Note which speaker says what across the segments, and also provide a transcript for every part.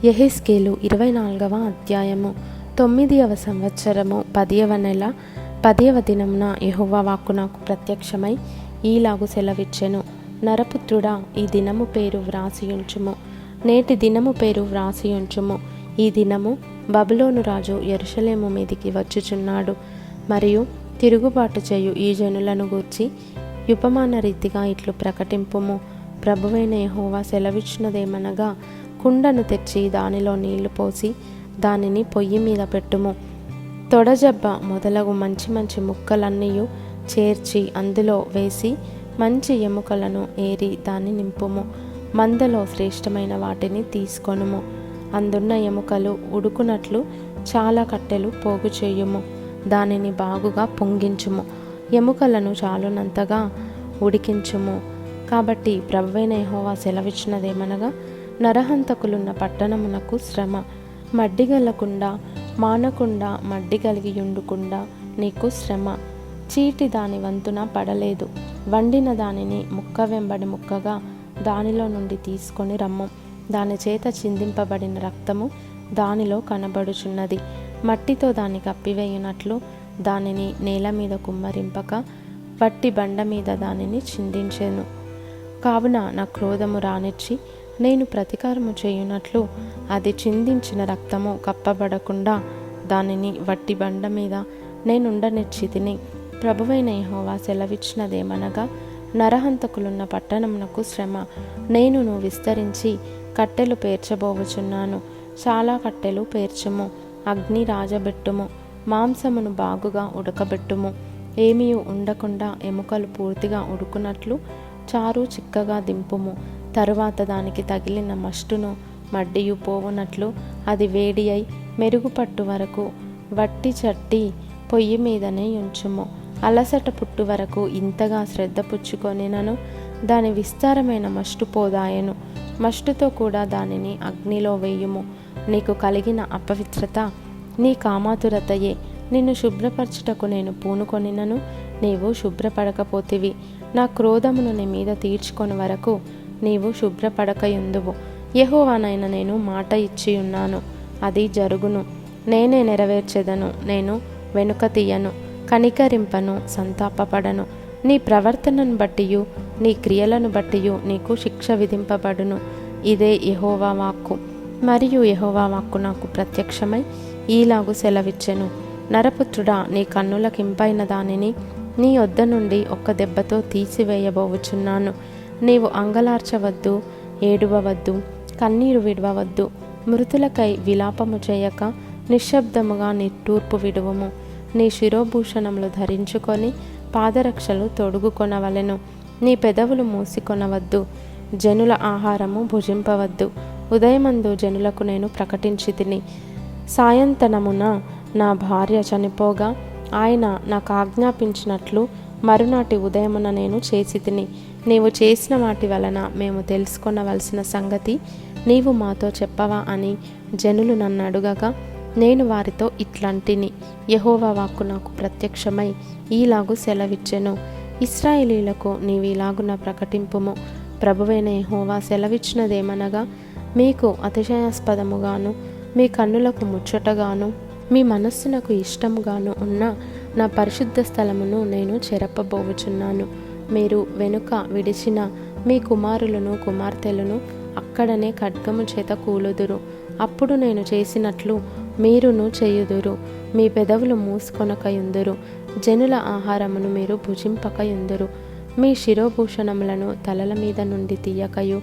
Speaker 1: యెహెజ్కేలు 24వ అధ్యాయము. 9వ సంవత్సరము 10వ నెల 10వ దినమున యెహోవా వాక్కు నాకు ప్రత్యక్షమై ఈలాగు సెలవిచ్చెను. నరపుత్రుడా, ఈ దినము పేరు వ్రాసియుంచుము, నేటి దినము పేరు వ్రాసియుంచుము. ఈ దినము బబులోను రాజు యెరూషలేము మీదికి వచ్చుచున్నాడు. మరియు తిరుగుబాటు చేయు ఈ జనులను గూర్చి ఉపమాన రీతిగా ఇట్లు ప్రకటింపుము. ప్రభువైన యెహోవా సెలవిచ్చినదేమనగా, కుండను తెచ్చి దానిలో నీళ్లు పోసి దానిని పొయ్యి మీద పెట్టుము. తొడజబ్బ మొదలగు మంచి మంచి ముక్కలన్నీయు చేర్చి అందులో వేసి మంచి ఎముకలను ఏరి దాన్ని నింపుము. మందలో శ్రేష్టమైన వాటిని తీసుకొనుము. అందున్న ఎముకలు ఉడుకునట్లు చాలా కట్టెలు పోగు చేయుము. దానిని బాగుగా పొంగించుము. ఎముకలను చాలునంతగా ఉడికించుము. కాబట్టి ప్రభువైన యెహోవా సెలవిచ్చినదేమనగా, నరహంతకులున్న పట్టణమునకు శ్రమ. మడ్డిగలకుండా మానకుండా మడ్డి కలిగి ఉండుకుండా నీకు శ్రమ. చీటి దాని వంతున పడలేదు. వండిన దానిని ముక్క వెంబడి ముక్కగా దానిలో నుండి తీసుకొని రమ్ము. దాని చేత చిందింపబడిన రక్తము దానిలో కనబడుచున్నది. మట్టితో దాన్ని కప్పివేయునట్లు దానిని నేల మీద కుమ్మరింపక వట్టి బండ మీద దానిని చిందించెను. కావున నా క్రోధము రానిచ్చి నేను ప్రతీకారము చేయునట్లు అది చిందించిన రక్తము కప్పబడకుండా దానిని వట్టి బండ మీద నేనుండనిచ్చితిని. ప్రభువైన యెహోవా సెలవిచ్చినదేమనగా, నరహంతకులున్న పట్టణమునకు శ్రమ. నేనును విస్తరించి కట్టెలు పేర్చబోవుచున్నాను. చాలా కట్టెలు పేర్చుము. అగ్ని రాజబెట్టుము. మాంసమును బాగుగా ఉడకబెట్టుము. ఏమీ ఉండకుండా ఎముకలు పూర్తిగా ఉడుకునట్లు చారు చిక్కగా దింపుము. తరువాత దానికి తగిలిన మస్టును మడ్డియు పోవునట్లు అది వేడి అయి మెరుగుపట్టు వరకు వట్టి చట్టి పొయ్యి మీదనే ఉంచుము. అలసట పుట్టు వరకు ఇంతగా శ్రద్ధ పుచ్చుకొనినను దాని విస్తారమైన మస్టు పోదాయను. మస్టుతో కూడా దానిని అగ్నిలో వేయుము. నీకు కలిగిన అపవిత్రత నీ కామాతురతయే. నిన్ను శుభ్రపరచుటకు నేను పూనుకొనినను నీవు శుభ్రపడకపోతివి. నా క్రోధమును నీ మీద తీర్చుకొని వరకు నీవు శుభ్రపడకయుందువు. యెహోవానైన నేను మాట ఇచ్చియున్నాను, అది జరుగును. నేనే నెరవేర్చెదను. నేను వెనుక తీయను, కనికరింపను, సంతాపపడను. నీ ప్రవర్తనను బట్టియు నీ క్రియలను బట్టియు నీకు శిక్ష విధింపబడును. ఇదే యెహోవా వాక్కు. మరియు యెహోవా వాక్కు నాకు ప్రత్యక్షమై ఈలాగు సెలవిచ్చెను. నరపుత్రుడా, నీ కన్నులకింపైన దానిని నీ యొద్ద నుండి ఒక్క దెబ్బతో తీసివేయబోవుచున్నాను. నీవు అంగలార్చవద్దు, ఏడవవద్దు, కన్నీరు విడవవద్దు. మృతులకై విలాపము చేయక నిశ్శబ్దముగా నిట్టూర్పు విడువము. నీ శిరోభూషణములు ధరించుకొని పాదరక్షలు తొడుగుకొనవలెను. నీ పెదవులు మూసికొనవద్దు. జనుల ఆహారము భుజింపవద్దు. ఉదయమందు జనులకు నేను ప్రకటించితిని. సాయంతనమున నా భార్య చనిపోగా ఆయన నాకు ఆజ్ఞాపించినట్లు మరునాటి ఉదయమున నేను చేసితిని. నీవు చేసిన వాటి వలన మేము తెలుసుకొనవలసిన సంగతి నీవు మాతో చెప్పవా అని జనులు నన్ను అడుగగా నేను వారితో ఇట్లంటిని. యెహోవా వాక్కు నాకు ప్రత్యక్షమై ఈలాగు సెలవిచ్చెను. ఇశ్రాయేలీయులకు నీవు ఇలాగున ప్రకటింపుము. ప్రభువైన యెహోవా సెలవిచ్చినదేమనగా, మీకు అతిశయాస్పదముగాను మీ కన్నులకు ముచ్చటగాను మీ మనస్సునకు ఇష్టముగాను ఉన్న నా పరిశుద్ధ స్థలమును నేను చెరపబోవుచున్నాను. మీరు వెనుక విడిచిన మీ కుమారులను కుమార్తెలను అక్కడనే ఖడ్గము చేత కూలుదురు. అప్పుడు నేను చేసినట్లు మీరును చేయుదురు. మీ పెదవులు మూసుకొనకయుందురు. జనుల ఆహారమును మీరు భుజింపకయుందురు. మీ శిరోభూషణములను తలల మీద నుండి తీయకయు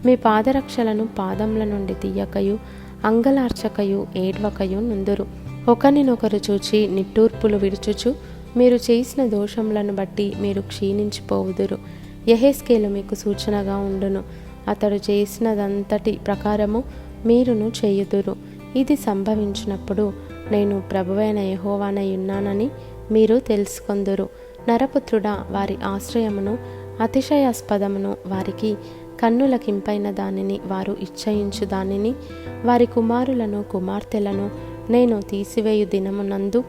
Speaker 1: మీ పాదరక్షలను పాదముల నుండి తీయకయు అంగలార్చకయు ఏడ్వకయు నుందురు. ఒకరినొకరు చూచి నిట్టూర్పులు విడుచుచు మీరు చేసిన దోషములను బట్టి మీరు క్షీణించిపోవుదురు. యెహెజ్కేలు మీకు సూచనగా ఉండును. అతడు చేసినదంతటి ప్రకారము మీరును చేయుదురు. ఇది సంభవించినప్పుడు నేను ప్రభువైన యెహోవానై ఉన్నానని మీరు తెలుసుకొందురు. నరపుత్రుడా, వారి ఆశ్రయమును అతిశయాస్పదమును వారికి కన్నులకింపైన దానిని వారు ఇచ్చయించు దానిని వారి కుమారులను కుమార్తెలను నేను తీసివేయు దినమునందు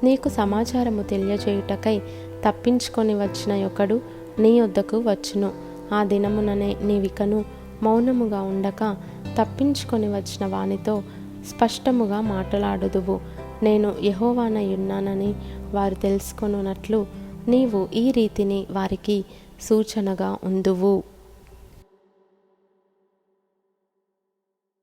Speaker 1: నీకు సమాచారము తెలియజేయుటకై తప్పించుకొని వచ్చిన ఒకడు నీ యొద్దకు వచ్చును. ఆ దినముననే నీవికను మౌనముగా ఉండక తప్పించుకొని వచ్చిన వానితో స్పష్టముగా మాట్లాడుదువు. నేను యెహోవానయున్నానని వారు తెలుసుకొనున్నట్లు నీవు ఈ రీతిని వారికి సూచనగా ఉందువు.